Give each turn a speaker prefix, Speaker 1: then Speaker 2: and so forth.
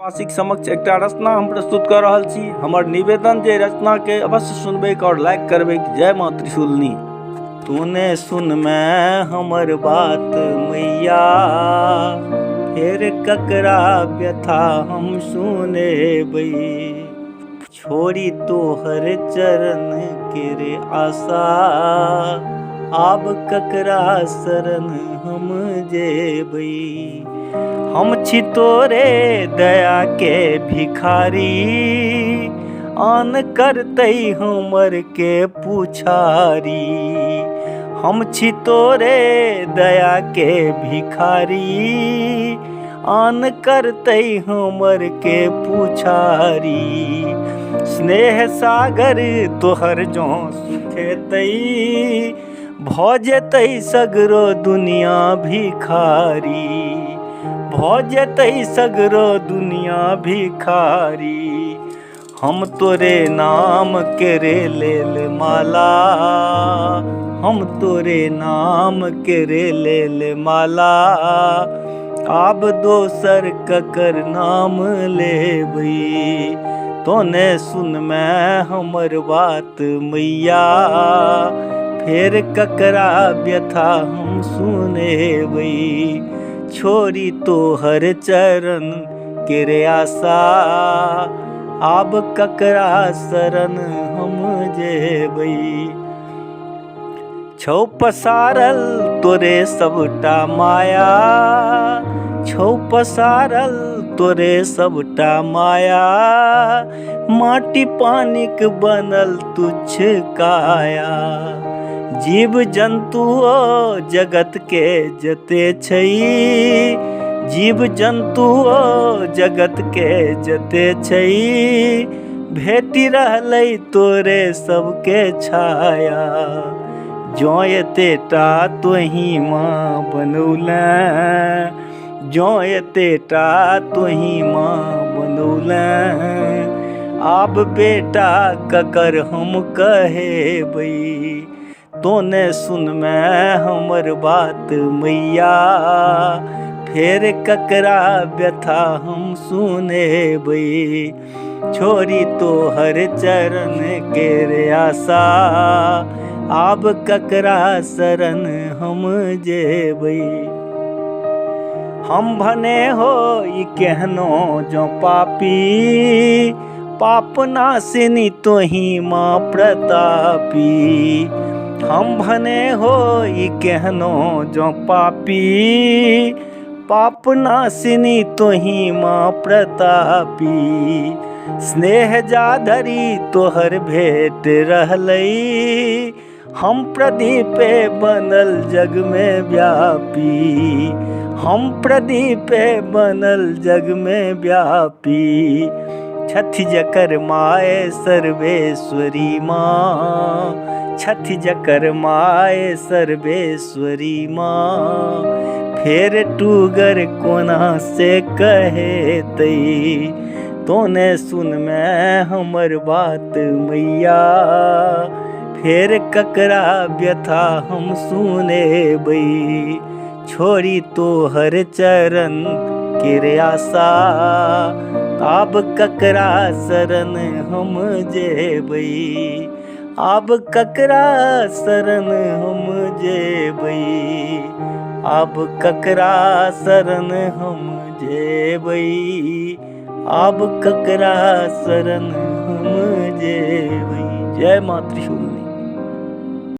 Speaker 1: वासिक समक्ष एक रचना हम प्रस्तुत कर रहा छी। हमर निवेदन जे रचना के अवश्य सुनबे और लाइक करबे। जय माँ त्रिशूलनी। तूने सुन मैं हमर बात मैया, फिर ककरा व्यथा हम सुने बई। छोड़ी तोहर चरण के रे आशा, आब ककरा शरण हम जेबई। हम छी तोरे दया के भिखारी, आन करतै हमर के पुछारी। हम छी तोरे दया के भिखारी, आन करतै हमर के पुछारी। स्नेह सागर तोहर जो सुखेतै, भ जेतै सगरो दुनिया भिखारी। भ जेतै सगरो दुनिया भिखारी। हम तोरे नाम के रे लेल माला, हम तोरे नाम के रे लेल माला। आब दोसर ककर नाम लेबई। तोने सुन मैं हमर बात मैया, फिर ककरा व्यथा हम सुनेबई। छोड़ी तोहर चरण के रे आशा, आब ककरा शरण हम जेबई। छौ पसारल तोरे सबटा माया, छौ पसारल तोरे सबटा माया। माटी पानिक बनल तुच्छ काया। जीव जंतु जगत के जते छै, जीव जंतु जगत के जते छै। भेटी रहलै तोरे सबके छाया। जो एतेटा तोही माँ बनौले, जो एतेटा तोही माँ बनौले। आब बेटा ककर हम कहेबई। तोने सुन मैं हमर बात मैया, फिर ककरा व्यथा हम सुनेबई। छोड़ी तोहर चरण के रे आशा, आब ककरा शरण हम जेबई। हम भने हो ई केहनो जो पापी, पाप नाशिनी तोही माँ प्रतापी। हम भने हो ई केहनो जो पापी, पाप नाशिनी तोही माँ प्रतापी। स्नेह जाधरी तोहर भेट रहलै, हम प्रदीपे बनल जग में व्यापी। हम प्रदीपे बनल जग में व्यापी। छथि जकर माय सर्वेश्वरी माँ, छथि जकर माय सर्वेश्वरी माँ। फेर टूगर कोना से कहेतै। तोने सुन मैं हमर बात मैया, फिर ककरा व्यथा हम सुनेबई। छोड़ी तोहर चरण के रे आशा, आब ककरा शरण हम जेबई। आब ककरा शरण हम जेबई। आब ककरा शरण हम जेबई। आब ककरा शरण हम जेबई। जय माँ त्रिशूलनी।